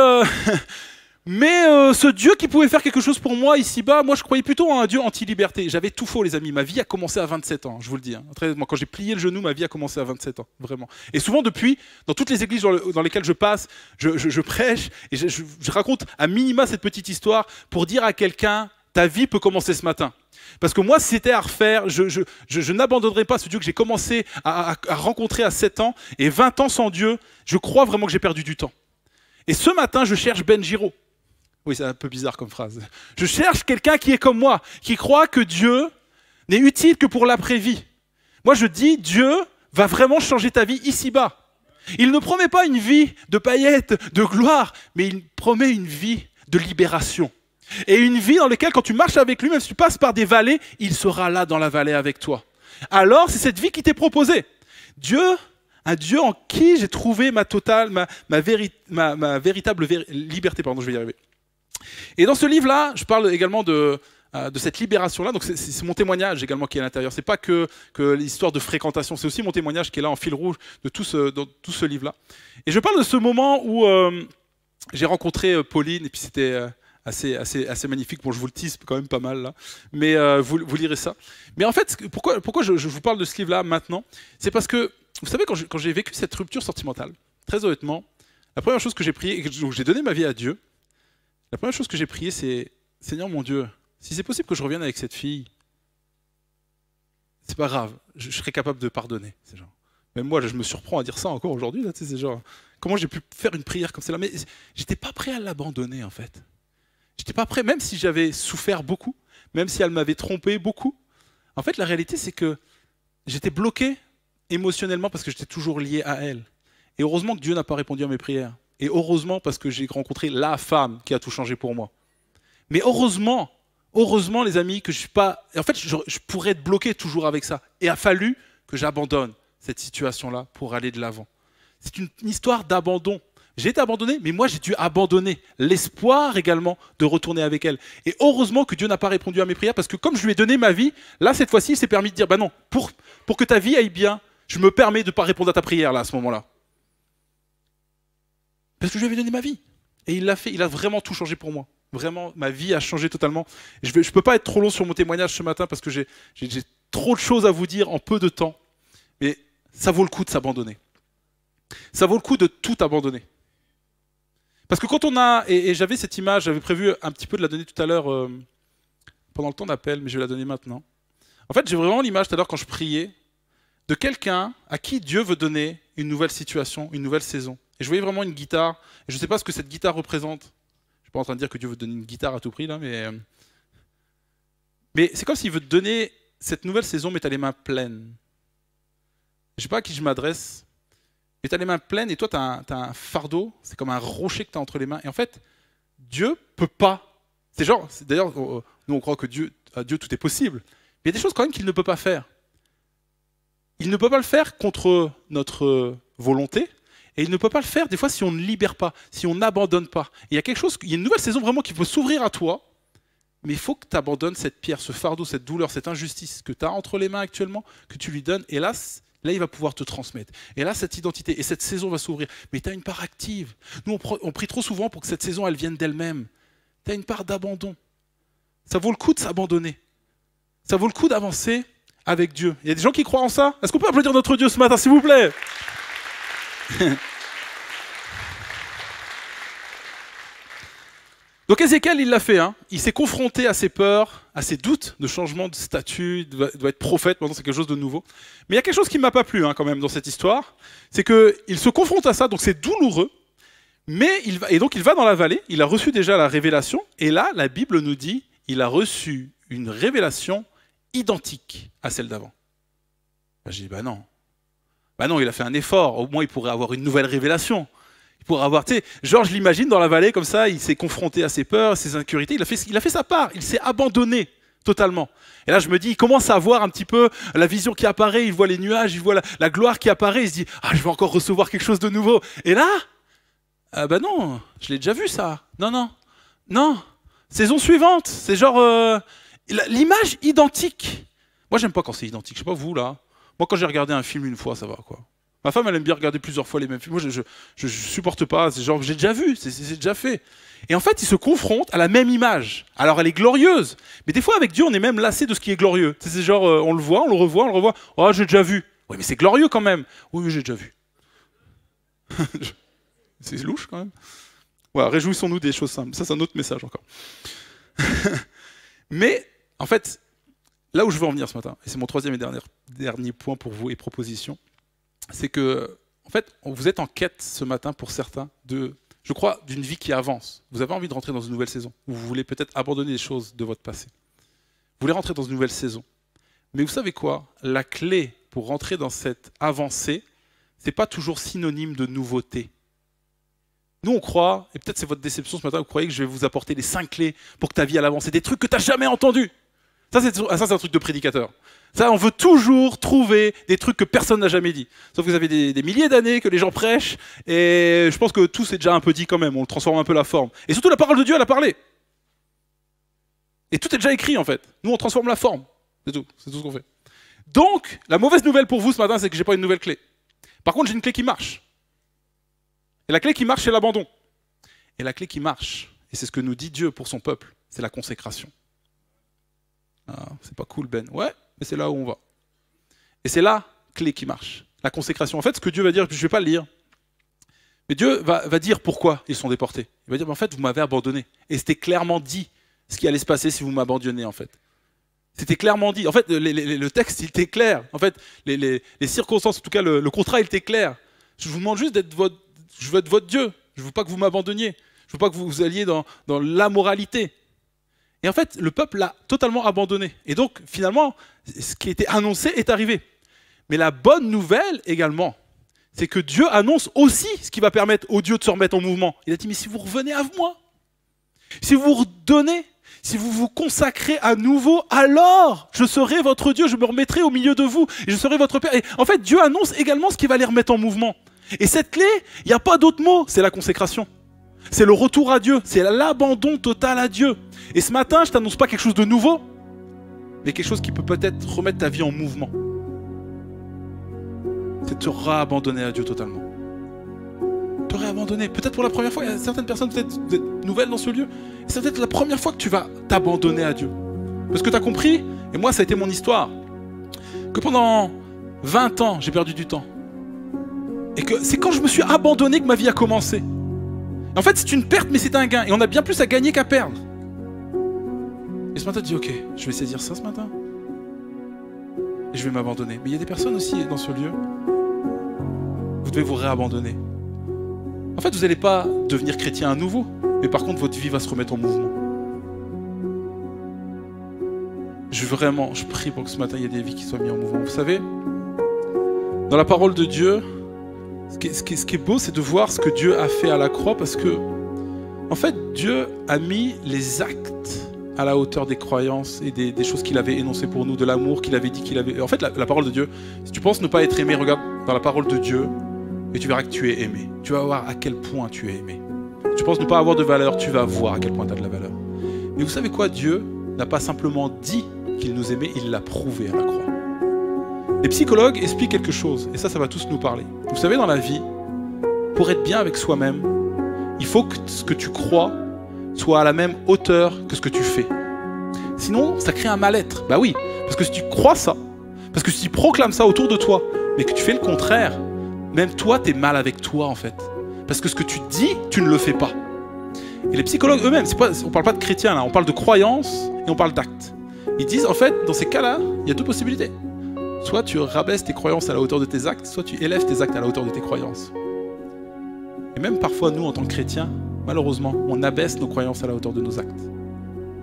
Speaker 2: ce Dieu qui pouvait faire quelque chose pour moi ici-bas, moi je croyais plutôt en un Dieu anti-liberté. J'avais tout faux les amis, ma vie a commencé à 27 ans, je vous le dis. Moi, quand j'ai plié le genou, ma vie a commencé à 27 ans, vraiment. Et souvent depuis, dans toutes les églises dans lesquelles je passe, je prêche et je raconte à minima cette petite histoire pour dire à quelqu'un, ta vie peut commencer ce matin. Parce que moi, si c'était à refaire, je n'abandonnerai pas ce Dieu que j'ai commencé à rencontrer à 7 ans, et 20 ans sans Dieu, je crois vraiment que j'ai perdu du temps. Et ce matin, je cherche Ben Giro. Oui, c'est un peu bizarre comme phrase. Je cherche quelqu'un qui est comme moi, qui croit que Dieu n'est utile que pour l'après-vie. Moi, je dis, Dieu va vraiment changer ta vie ici-bas. Il ne promet pas une vie de paillettes, de gloire, mais il promet une vie de libération. Et une vie dans laquelle, quand tu marches avec lui, même si tu passes par des vallées, il sera là dans la vallée avec toi. Alors, c'est cette vie qui t'est proposée. Un Dieu en qui j'ai trouvé ma véritable liberté. Pardon, je vais y arriver. Et dans ce livre-là, je parle également de cette libération-là. Donc c'est mon témoignage également qui est à l'intérieur. C'est pas que l'histoire de fréquentation, c'est aussi mon témoignage qui est là en fil rouge dans tout ce livre-là. Et je parle de ce moment où j'ai rencontré Pauline, et puis c'était assez magnifique. Bon, je vous le tease quand même pas mal là, mais vous lirez ça. Mais en fait, pourquoi je vous parle de ce livre-là maintenant? C'est parce que, vous savez, quand j'ai vécu cette rupture sentimentale, très honnêtement, la première chose que j'ai prié, et que j'ai donné ma vie à Dieu, la première chose que j'ai priée, c'est « Seigneur mon Dieu, si c'est possible que je revienne avec cette fille, c'est pas grave, je serais capable de pardonner. C'est genre. Même moi, je me surprends à dire ça encore aujourd'hui. Là, c'est genre, comment j'ai pu faire une prière comme celle-là? Mais j'étais pas prêt à l'abandonner en fait. J'étais pas prêt, même si j'avais souffert beaucoup, même si elle m'avait trompé beaucoup. En fait, la réalité, c'est que j'étais bloqué émotionnellement parce que j'étais toujours lié à elle. Et heureusement que Dieu n'a pas répondu à mes prières. Et heureusement parce que j'ai rencontré la femme qui a tout changé pour moi. Mais heureusement, les amis, que je suis pas. En fait, je pourrais être bloqué toujours avec ça. Et il a fallu que j'abandonne cette situation-là pour aller de l'avant. C'est une histoire d'abandon. J'ai été abandonné, mais moi j'ai dû abandonner l'espoir également de retourner avec elle. Et heureusement que Dieu n'a pas répondu à mes prières, parce que comme je lui ai donné ma vie, là cette fois-ci il s'est permis de dire, bah non, pour que ta vie aille bien, je me permets de ne pas répondre à ta prière là à ce moment-là. Parce que je lui avais donné ma vie. Et il l'a fait, il a vraiment tout changé pour moi. Vraiment, ma vie a changé totalement. Je ne peux pas être trop long sur mon témoignage ce matin parce que j'ai trop de choses à vous dire en peu de temps. Mais ça vaut le coup de s'abandonner. Ça vaut le coup de tout abandonner. Parce que quand on a, et j'avais cette image, j'avais prévu un petit peu de la donner tout à l'heure pendant le temps d'appel, mais je vais la donner maintenant. En fait, j'ai vraiment l'image tout à l'heure quand je priais de quelqu'un à qui Dieu veut donner une nouvelle situation, une nouvelle saison. Et je voyais vraiment une guitare, et je ne sais pas ce que cette guitare représente. Je ne suis pas en train de dire que Dieu veut donner une guitare à tout prix, là, mais c'est comme s'il veut te donner cette nouvelle saison, mais tu as les mains pleines. Je ne sais pas à qui je m'adresse, mais tu as les mains pleines, et toi, tu as un fardeau, c'est comme un rocher que tu as entre les mains. Et en fait, Dieu peut pas. C'est genre, d'ailleurs, nous on croit que à Dieu tout est possible, mais il y a des choses quand même qu'il ne peut pas faire. Il ne peut pas le faire contre notre volonté, et il ne peut pas le faire des fois si on ne libère pas, si on n'abandonne pas. Et il y a quelque chose, il y a une nouvelle saison vraiment qui peut s'ouvrir à toi, mais il faut que tu abandonnes cette pierre, ce fardeau, cette douleur, cette injustice que tu as entre les mains actuellement, que tu lui donnes, et là, il va pouvoir te transmettre. Et là, cette identité et cette saison va s'ouvrir. Mais tu as une part active. Nous, on prie trop souvent pour que cette saison, elle vienne d'elle-même. Tu as une part d'abandon. Ça vaut le coup de s'abandonner. Ça vaut le coup d'avancer avec Dieu. Il y a des gens qui croient en ça? Est-ce qu'on peut applaudir notre Dieu ce matin, s'il vous plaît? Donc Ézéchiel, il l'a fait. Hein. Il s'est confronté à ses peurs, à ses doutes de changement de statut, doit être prophète, maintenant c'est quelque chose de nouveau. Mais il y a quelque chose qui ne m'a pas plu quand même dans cette histoire, c'est qu'il se confronte à ça, donc c'est douloureux, et donc il va dans la vallée, il a reçu déjà la révélation, et là, la Bible nous dit, il a reçu une révélation identique à celle d'avant. J'ai dit, bah non, il a fait un effort, au moins il pourrait avoir une nouvelle révélation. Il pourrait avoir, tu sais, genre je l'imagine dans la vallée comme ça, il s'est confronté à ses peurs, à ses insécurités, il a fait sa part, il s'est abandonné totalement. Et là je me dis, il commence à voir un petit peu la vision qui apparaît, il voit les nuages, il voit la gloire qui apparaît, il se dit, ah je vais encore recevoir quelque chose de nouveau. Et là, bah non, je l'ai déjà vu ça. Non, saison suivante, c'est genre l'image identique. Moi j'aime pas quand c'est identique, je sais pas vous là. Moi quand j'ai regardé un film une fois, ça va quoi. Ma femme, elle aime bien regarder plusieurs fois les mêmes films. Moi, je supporte pas. C'est genre, j'ai déjà vu, c'est déjà fait. Et en fait, il se confronte à la même image. Alors, elle est glorieuse. Mais des fois, avec Dieu, on est même lassé de ce qui est glorieux. C'est genre, on le voit, on le revoit. Oh, j'ai déjà vu. Oui, mais c'est glorieux quand même. Oui, j'ai déjà vu. C'est louche quand même. Voilà, réjouissons-nous des choses simples. Ça, c'est un autre message encore. Mais, en fait, là où je veux en venir ce matin, et c'est mon troisième et dernier point pour vous et proposition, c'est que, en fait, vous êtes en quête ce matin pour certains je crois, d'une vie qui avance. Vous avez envie de rentrer dans une nouvelle saison. Vous voulez peut-être abandonner des choses de votre passé. Vous voulez rentrer dans une nouvelle saison. Mais vous savez quoi? La clé pour rentrer dans cette avancée, c'est pas toujours synonyme de nouveauté. Nous, on croit, et peut-être c'est votre déception ce matin, vous croyez que je vais vous apporter les 5 clés pour que ta vie avance. C'est des trucs que tu n'as jamais entendus. Ça, c'est un truc de prédicateur. Ça, on veut toujours trouver des trucs que personne n'a jamais dit. Sauf que vous avez des milliers d'années que les gens prêchent, et je pense que tout c'est déjà un peu dit quand même, on le transforme un peu la forme. Et surtout, la parole de Dieu, elle a parlé. Et tout est déjà écrit, en fait. Nous, on transforme la forme. C'est tout ce qu'on fait. Donc, la mauvaise nouvelle pour vous ce matin, c'est que je n'ai pas une nouvelle clé. Par contre, j'ai une clé qui marche. Et la clé qui marche, c'est l'abandon. Et la clé qui marche, et c'est ce que nous dit Dieu pour son peuple, c'est la consécration. Ah, c'est pas cool, Ben. Ouais, mais c'est là où on va. Et c'est la clé qui marche. La consécration. En fait, ce que Dieu va dire, je ne vais pas le lire, mais Dieu va dire pourquoi ils sont déportés. Il va dire, en fait, vous m'avez abandonné. Et c'était clairement dit ce qui allait se passer si vous m'abandonnez, en fait. C'était clairement dit. En fait, le texte, il était clair. En fait, les circonstances, en tout cas, le contrat, il était clair. Je vous demande juste je veux être votre Dieu. Je ne veux pas que vous m'abandonniez. Je ne veux pas que vous alliez dans l'ammoralité. Et en fait, le peuple l'a totalement abandonné. Et donc, finalement, ce qui était annoncé est arrivé. Mais la bonne nouvelle également, c'est que Dieu annonce aussi ce qui va permettre aux dieux de se remettre en mouvement. Il a dit, mais si vous revenez à moi, si vous vous redonnez, si vous vous consacrez à nouveau, alors je serai votre Dieu, je me remettrai au milieu de vous, et je serai votre Père. Et en fait, Dieu annonce également ce qui va les remettre en mouvement. Et cette clé, il n'y a pas d'autre mot, c'est la consécration. C'est le retour à Dieu, c'est l'abandon total à Dieu. Et ce matin, je ne t'annonce pas quelque chose de nouveau, mais quelque chose qui peut peut-être remettre ta vie en mouvement. C'est de te réabandonner à Dieu totalement. Te réabandonner. Peut-être pour la première fois, il y a certaines personnes peut-être nouvelles dans ce lieu. C'est peut-être la première fois que tu vas t'abandonner à Dieu. Parce que tu as compris, et moi ça a été mon histoire, que pendant 20 ans, j'ai perdu du temps. Et que c'est quand je me suis abandonné que ma vie a commencé. En fait, c'est une perte, mais c'est un gain. Et on a bien plus à gagner qu'à perdre. Et ce matin, tu dis, ok, je vais saisir ça ce matin. Et je vais m'abandonner. Mais il y a des personnes aussi dans ce lieu. Vous devez vous réabandonner. En fait, vous n'allez pas devenir chrétien à nouveau. Mais par contre, votre vie va se remettre en mouvement. Je prie pour que ce matin, il y ait des vies qui soient mises en mouvement. Vous savez, dans la parole de Dieu, ce qui est beau, c'est de voir ce que Dieu a fait à la croix, parce que, en fait, Dieu a mis les actes à la hauteur des croyances et des choses qu'il avait énoncées pour nous, de l'amour qu'il avait dit qu'il avait... En fait, la parole de Dieu, si tu penses ne pas être aimé, regarde dans la parole de Dieu et tu verras que tu es aimé. Tu vas voir à quel point tu es aimé. Si tu penses ne pas avoir de valeur, tu vas voir à quel point tu as de la valeur. Mais vous savez quoi? Dieu n'a pas simplement dit qu'il nous aimait, il l'a prouvé à la croix. Les psychologues expliquent quelque chose, et ça va tous nous parler. Vous savez, dans la vie, pour être bien avec soi-même, il faut que ce que tu crois soit à la même hauteur que ce que tu fais. Sinon, ça crée un mal-être. Bah oui, parce que si tu crois ça, parce que si tu proclames ça autour de toi, mais que tu fais le contraire, même toi, tu es mal avec toi, en fait. Parce que ce que tu dis, tu ne le fais pas. Et les psychologues eux-mêmes, on ne parle pas de chrétiens, là, on parle de croyances et on parle d'actes. Ils disent, en fait, dans ces cas-là, il y a deux possibilités. Soit tu rabaisses tes croyances à la hauteur de tes actes, soit tu élèves tes actes à la hauteur de tes croyances. Et même parfois, nous, en tant que chrétiens, malheureusement, on abaisse nos croyances à la hauteur de nos actes.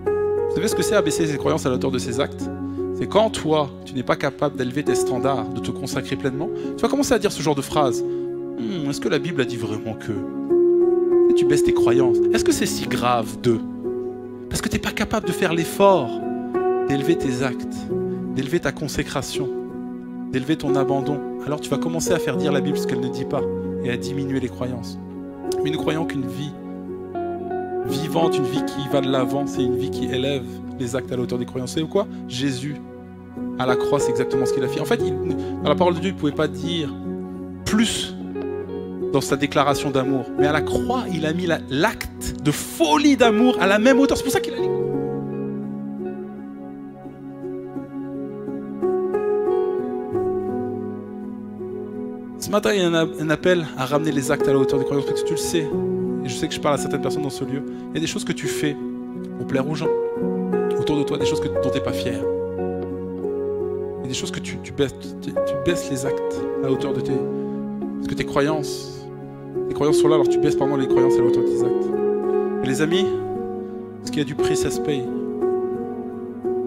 Speaker 2: Vous savez ce que c'est abaisser ses croyances à la hauteur de ses actes? C'est quand toi, tu n'es pas capable d'élever tes standards, de te consacrer pleinement, tu vas commencer à dire ce genre de phrase. Est-ce que la Bible a dit vraiment que... Et tu baisses tes croyances. Est-ce que c'est si grave Parce que tu n'es pas capable de faire l'effort d'élever tes actes, d'élever ta consécration, d'élever ton abandon. Alors tu vas commencer à faire dire la Bible ce qu'elle ne dit pas et à diminuer les croyances. Mais nous croyons qu'une vie vivante, une vie qui va de l'avant, c'est une vie qui élève les actes à la hauteur des croyances. C'est quoi? Jésus, à la croix, c'est exactement ce qu'il a fait. En fait, dans la parole de Dieu, il ne pouvait pas dire plus dans sa déclaration d'amour. Mais à la croix, il a mis l'acte de folie d'amour à la même hauteur. C'est pour ça qu'il a dit. Ce matin, il y a un appel à ramener les actes à la hauteur des croyances, parce que tu le sais, et je sais que je parle à certaines personnes dans ce lieu, il y a des choses que tu fais pour plaire aux gens, autour de toi, des choses dont tu n'es pas fier. Il y a des choses que tu baisses les actes à la hauteur de parce que tes croyances sont là, alors tu baisses pardon les croyances à la hauteur de tes actes. Et les amis, ce qui a du prix, ça se paye.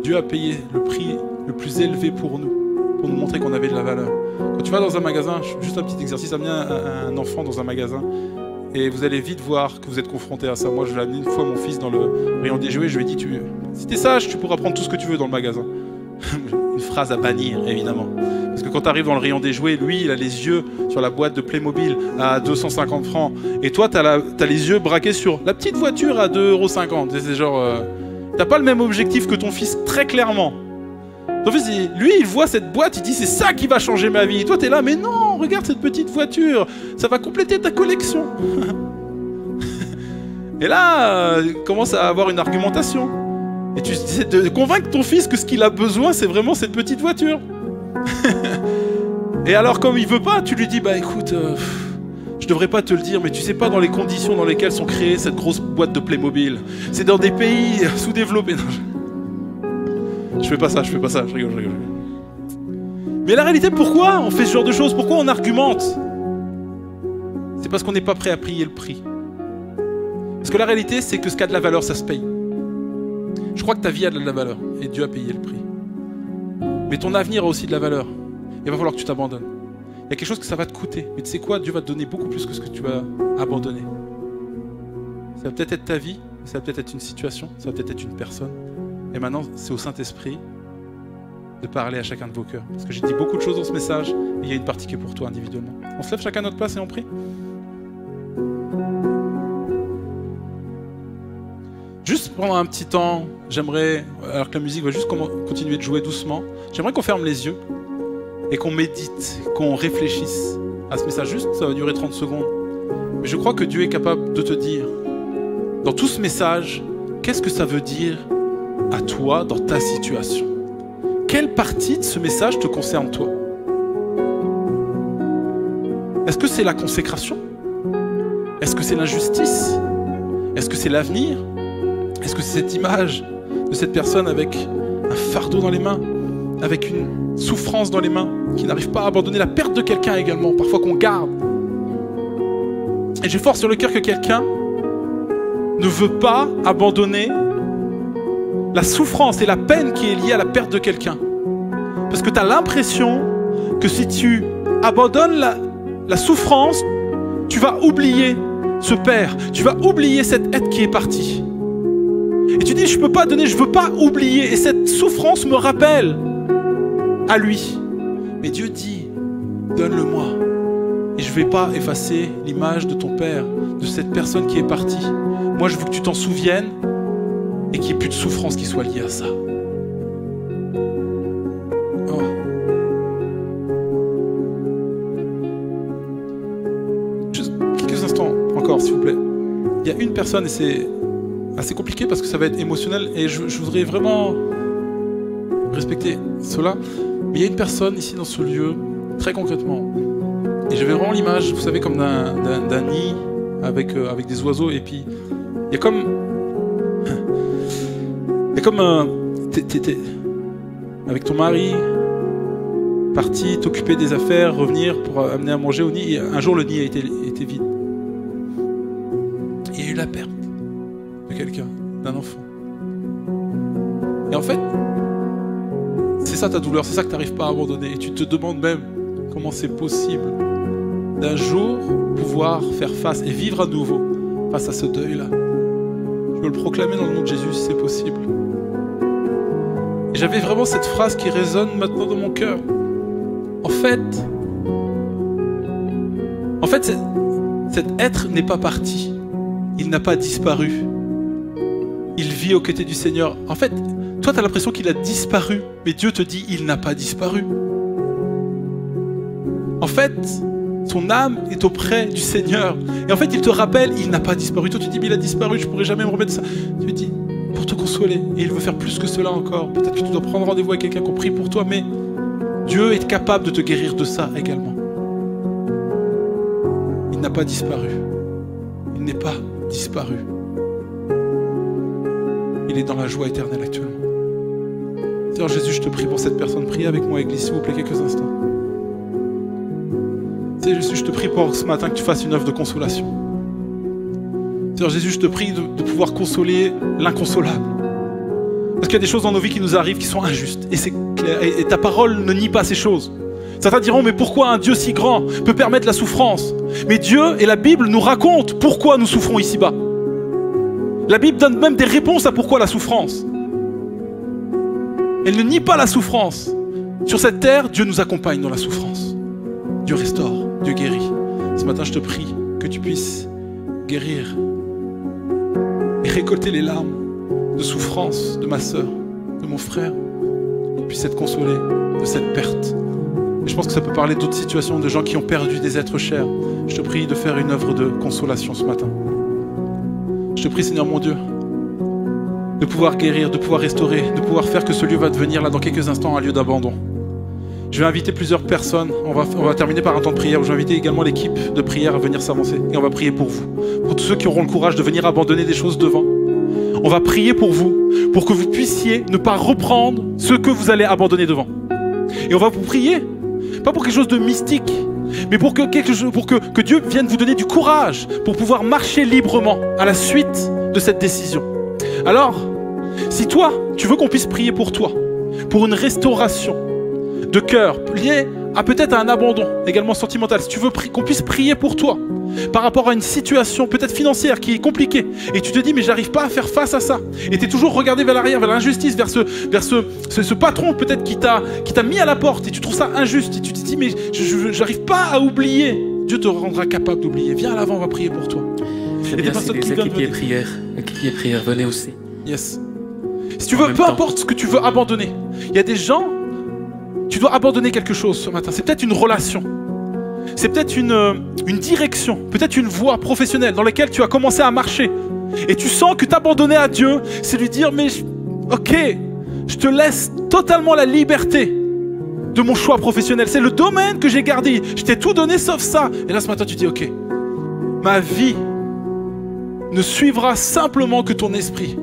Speaker 2: Dieu a payé le prix le plus élevé pour nous montrer qu'on avait de la valeur. Quand tu vas dans un magasin, juste un petit exercice, amener un enfant dans un magasin et vous allez vite voir que vous êtes confronté à ça. Moi, je l'ai amené une fois mon fils dans le rayon des jouets, je lui ai dit, si t'es sage, tu pourras prendre tout ce que tu veux dans le magasin. Une phrase à bannir, évidemment. Parce que quand tu arrives dans le rayon des jouets, lui, il a les yeux sur la boîte de Playmobil à 250 francs. Et toi, tu as les yeux braqués sur la petite voiture à 2,50 €. C'est genre... t'as pas le même objectif que ton fils, très clairement. Ton fils, lui, il voit cette boîte, il dit c'est ça qui va changer ma vie. Et toi, tu es là, mais non, regarde cette petite voiture, ça va compléter ta collection. Et là, commence à avoir une argumentation. Et tu essaies de convaincre ton fils que ce qu'il a besoin, c'est vraiment cette petite voiture. Et alors, comme il veut pas, tu lui dis, bah écoute, je devrais pas te le dire, mais tu sais pas dans les conditions dans lesquelles sont créées cette grosse boîte de Playmobil. C'est dans des pays sous-développés. Je fais pas ça, je rigole. Mais la réalité, pourquoi on fait ce genre de choses? Pourquoi on argumente? C'est parce qu'on n'est pas prêt à payer le prix. Parce que la réalité, c'est que ce qui a de la valeur, ça se paye. Je crois que ta vie a de la valeur et Dieu a payé le prix. Mais ton avenir a aussi de la valeur. Il va falloir que tu t'abandonnes. Il y a quelque chose que ça va te coûter. Mais tu sais quoi? Dieu va te donner beaucoup plus que ce que tu vas abandonner. Ça va peut-être être ta vie, ça va peut-être être une situation, ça va peut-être être une personne. Et maintenant, c'est au Saint-Esprit de parler à chacun de vos cœurs. Parce que j'ai dit beaucoup de choses dans ce message, et il y a une partie qui est pour toi individuellement. On se lève chacun à notre place et on prie. Juste pendant un petit temps, j'aimerais, alors que la musique va juste continuer de jouer doucement, j'aimerais qu'on ferme les yeux et qu'on médite, qu'on réfléchisse à ce message. Juste, ça va durer 30 secondes. Mais je crois que Dieu est capable de te dire, dans tout ce message, qu'est-ce que ça veut dire à toi, dans ta situation? Quelle partie de ce message te concerne toi? Est-ce que c'est la consécration? Est-ce que c'est l'injustice? Est-ce que c'est l'avenir? Est-ce que c'est cette image de cette personne avec un fardeau dans les mains, avec une souffrance dans les mains, qui n'arrive pas à abandonner la perte de quelqu'un également, parfois qu'on garde? Et j'ai fort sur le cœur que quelqu'un ne veut pas abandonner la souffrance et la peine qui est liée à la perte de quelqu'un. Parce que tu as l'impression que si tu abandonnes la souffrance, tu vas oublier ce père, tu vas oublier cet être qui est parti. Et tu dis, je ne peux pas donner, je ne veux pas oublier. Et cette souffrance me rappelle à lui. Mais Dieu dit, donne-le-moi. Et je ne vais pas effacer l'image de ton père, de cette personne qui est partie. Moi, je veux que tu t'en souviennes et qu'il n'y ait plus de souffrance qui soit liée à ça. Oh. Juste quelques instants encore, s'il vous plaît. Il y a une personne, et c'est assez compliqué parce que ça va être émotionnel, et je voudrais vraiment respecter cela. Mais il y a une personne ici dans ce lieu, très concrètement, et j'avais vraiment l'image, vous savez, comme d'un nid avec des oiseaux, et puis il y a comme t'es avec ton mari, parti t'occuper des affaires, revenir pour amener à manger au nid, et un jour le nid a été vide. Il y a eu la perte de quelqu'un, d'un enfant. Et en fait, c'est ça ta douleur, c'est ça que tu n'arrives pas à abandonner. Et tu te demandes même comment c'est possible d'un jour pouvoir faire face et vivre à nouveau face à ce deuil-là. Je veux le proclamer dans le nom de Jésus, si c'est possible. Et j'avais vraiment cette phrase qui résonne maintenant dans mon cœur. En fait, cet être n'est pas parti. Il n'a pas disparu. Il vit aux côtés du Seigneur. En fait, toi, tu as l'impression qu'il a disparu, mais Dieu te dit, il n'a pas disparu. En fait, son âme est auprès du Seigneur. Et en fait, il te rappelle, il n'a pas disparu. Toi, tu dis, mais il a disparu, je ne pourrai jamais me remettre de ça. Tu lui dis, pour te consoler. Et il veut faire plus que cela encore. Peut-être que tu dois prendre rendez-vous avec quelqu'un qui prie pour toi, mais Dieu est capable de te guérir de ça également. Il n'a pas disparu. Il n'est pas disparu. Il est dans la joie éternelle actuellement. Seigneur Jésus, je te prie pour cette personne. Prie avec moi, Église, s'il vous plaît, quelques instants. Seigneur Jésus, je te prie pour ce matin que tu fasses une œuvre de consolation. Seigneur Jésus, je te prie de pouvoir consoler l'inconsolable. Parce qu'il y a des choses dans nos vies qui nous arrivent qui sont injustes. Et c'est clair. Et ta parole ne nie pas ces choses. Certains diront, mais pourquoi un Dieu si grand peut permettre la souffrance? Mais Dieu et la Bible nous racontent pourquoi nous souffrons ici-bas. La Bible donne même des réponses à pourquoi la souffrance. Elle ne nie pas la souffrance. Sur cette terre, Dieu nous accompagne dans la souffrance. Dieu restaure, Dieu guérit. Ce matin, je te prie que tu puisses guérir et récolter les larmes de souffrance de ma sœur, de mon frère, qu'il puisse être consolé de cette perte. Et je pense que ça peut parler d'autres situations, de gens qui ont perdu des êtres chers. Je te prie de faire une œuvre de consolation ce matin. Je te prie, Seigneur mon Dieu, de pouvoir guérir, de pouvoir restaurer, de pouvoir faire que ce lieu va devenir là dans quelques instants un lieu d'abandon. Je vais inviter plusieurs personnes, on va terminer par un temps de prière, où je vais inviter également l'équipe de prière à venir s'avancer et on va prier pour vous, pour tous ceux qui auront le courage de venir abandonner des choses devant. on va prier pour vous, pour que vous puissiez ne pas reprendre ce que vous allez abandonner devant. Et on va vous prier, pas pour quelque chose de mystique, mais pour que Dieu vienne vous donner du courage pour pouvoir marcher librement à la suite de cette décision. Alors, si toi, tu veux qu'on puisse prier pour toi, pour une restauration de cœur, liée à peut-être un abandon également sentimental, si tu veux qu'on puisse prier pour toi, par rapport à une situation peut-être financière qui est compliquée, et tu te dis mais j'arrive pas à faire face à ça, et tu es toujours regardé vers l'arrière, vers l'injustice, vers ce patron peut-être qui t'a mis à la porte, et tu trouves ça injuste, et tu te dis mais j'arrive pas à oublier. Dieu te rendra capable d'oublier. Viens à l'avant, on va prier pour toi.
Speaker 3: Et des personnes qui équipiers prière, venez aussi.
Speaker 2: Yes. Si tu veux, peu importe ce que tu veux abandonner, il y a des gens, tu dois abandonner quelque chose ce matin. C'est peut-être une relation. C'est peut-être une direction, peut-être une voie professionnelle dans laquelle tu as commencé à marcher. Et tu sens que t'abandonner à Dieu, c'est lui dire, mais ok, je te laisse totalement la liberté de mon choix professionnel. C'est le domaine que j'ai gardé. Je t'ai tout donné sauf ça. Et là ce matin tu dis, ok, ma vie ne suivra simplement que ton esprit.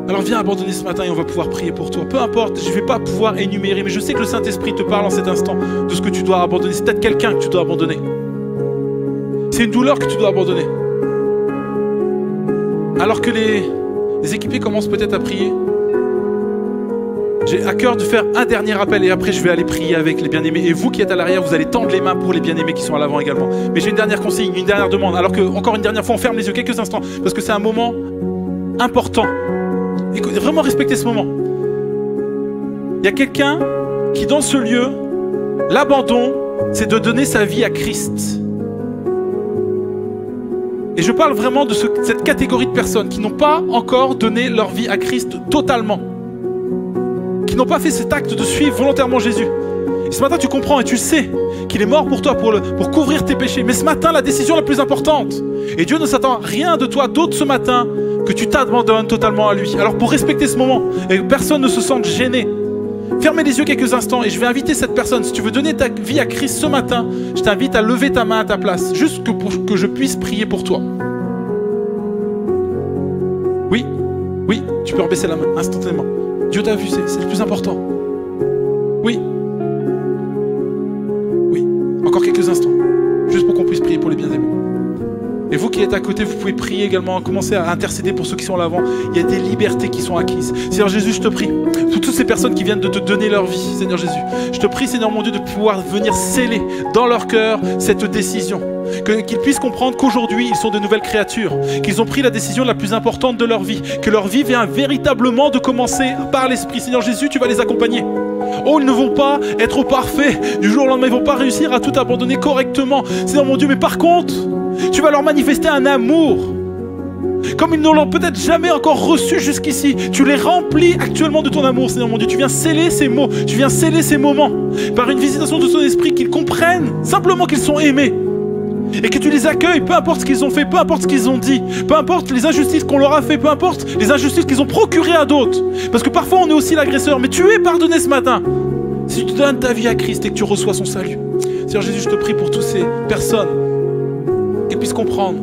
Speaker 2: Alors viens abandonner ce matin et on va pouvoir prier pour toi. Peu importe, je ne vais pas pouvoir énumérer, mais je sais que le Saint-Esprit te parle en cet instant de ce que tu dois abandonner. C'est peut-être quelqu'un que tu dois abandonner. C'est une douleur que tu dois abandonner. Alors que les équipiers commencent peut-être à prier, j'ai à cœur de faire un dernier appel et après je vais aller prier avec les bien-aimés. Et vous qui êtes à l'arrière, vous allez tendre les mains pour les bien-aimés qui sont à l'avant également. Mais j'ai une dernière consigne, une dernière demande. Alors que, encore une dernière fois, on ferme les yeux quelques instants parce que c'est un moment important. Et vraiment respecter ce moment. Il y a quelqu'un qui, dans ce lieu, l'abandon, c'est de donner sa vie à Christ. Et je parle vraiment de cette catégorie de personnes qui n'ont pas encore donné leur vie à Christ totalement. Qui n'ont pas fait cet acte de suivre volontairement Jésus. Et ce matin, tu comprends et tu sais qu'il est mort pour toi, pour couvrir tes péchés. Mais ce matin, la décision la plus importante, et Dieu ne s'attend rien de toi d'autre ce matin, que tu t'abandonnes totalement à lui. Alors pour respecter ce moment, et que personne ne se sente gêné, fermez les yeux quelques instants et je vais inviter cette personne. Si tu veux donner ta vie à Christ ce matin, je t'invite à lever ta main à ta place, juste pour que je puisse prier pour toi. Oui, oui, tu peux rebaisser la main instantanément. Dieu t'a vu, c'est le plus important. Oui. Oui, encore quelques instants, juste pour qu'on puisse prier pour les bien-aimés. Et vous qui êtes à côté, vous pouvez prier également, commencer à intercéder pour ceux qui sont à l'avant. Il y a des libertés qui sont acquises. Seigneur Jésus, je te prie, pour toutes ces personnes qui viennent de te donner leur vie, Seigneur Jésus, je te prie, Seigneur mon Dieu, de pouvoir venir sceller dans leur cœur cette décision. Qu'ils puissent comprendre qu'aujourd'hui, ils sont de nouvelles créatures, qu'ils ont pris la décision la plus importante de leur vie, que leur vie vient véritablement de commencer par l'Esprit. Seigneur Jésus, tu vas les accompagner. Oh, ils ne vont pas être parfaits du jour au lendemain, ils ne vont pas réussir à tout abandonner correctement, Seigneur mon Dieu, mais par contre, tu vas leur manifester un amour comme ils ne l'ont peut-être jamais encore reçu jusqu'ici. Tu les remplis actuellement de ton amour, Seigneur mon Dieu. Tu viens sceller ces mots, tu viens sceller ces moments par une visitation de ton esprit, qu'ils comprennent simplement qu'ils sont aimés et que tu les accueilles, peu importe ce qu'ils ont fait, peu importe ce qu'ils ont dit, peu importe les injustices qu'on leur a fait, peu importe les injustices qu'ils ont procurées à d'autres, parce que parfois on est aussi l'agresseur, mais tu es pardonné ce matin si tu donnes ta vie à Christ et que tu reçois son salut. Seigneur Jésus, je te prie pour toutes ces personnes qu'ils puissent comprendre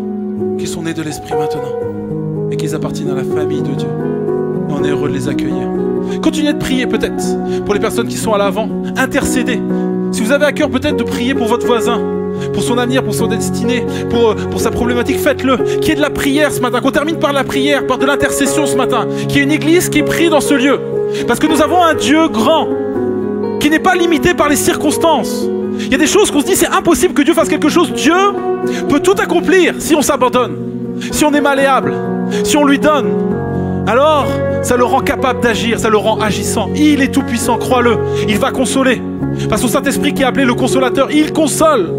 Speaker 2: qu'ils sont nés de l'Esprit maintenant et qu'ils appartiennent à la famille de Dieu. Et on est heureux de les accueillir. Continuez de prier peut-être pour les personnes qui sont à l'avant. Intercédez. Si vous avez à cœur peut-être de prier pour votre voisin, pour son avenir, pour son destinée, pour sa problématique, faites-le. Qu'il y ait de la prière ce matin, qu'on termine par la prière, par de l'intercession ce matin. Qu'il y ait une église qui prie dans ce lieu. Parce que nous avons un Dieu grand qui n'est pas limité par les circonstances. Il y a des choses qu'on se dit c'est impossible que Dieu fasse quelque chose. Dieu peut tout accomplir si on s'abandonne, si on est malléable, si on lui donne. Alors ça le rend capable d'agir, ça le rend agissant. Il est tout puissant, crois-le. Il va consoler. Parce que Saint-Esprit qui est appelé le consolateur, il console.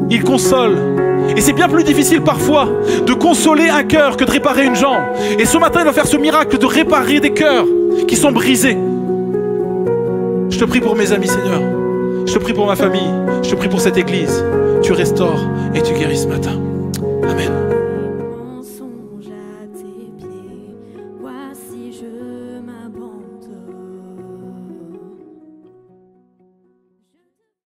Speaker 2: Il console. Et c'est bien plus difficile parfois de consoler un cœur que de réparer une jambe. Et ce matin il va faire ce miracle de réparer des cœurs qui sont brisés. Je te prie pour mes amis, Seigneur. Je te prie pour ma famille. Je te prie pour cette église. Tu restaures et tu guéris ce matin. Amen.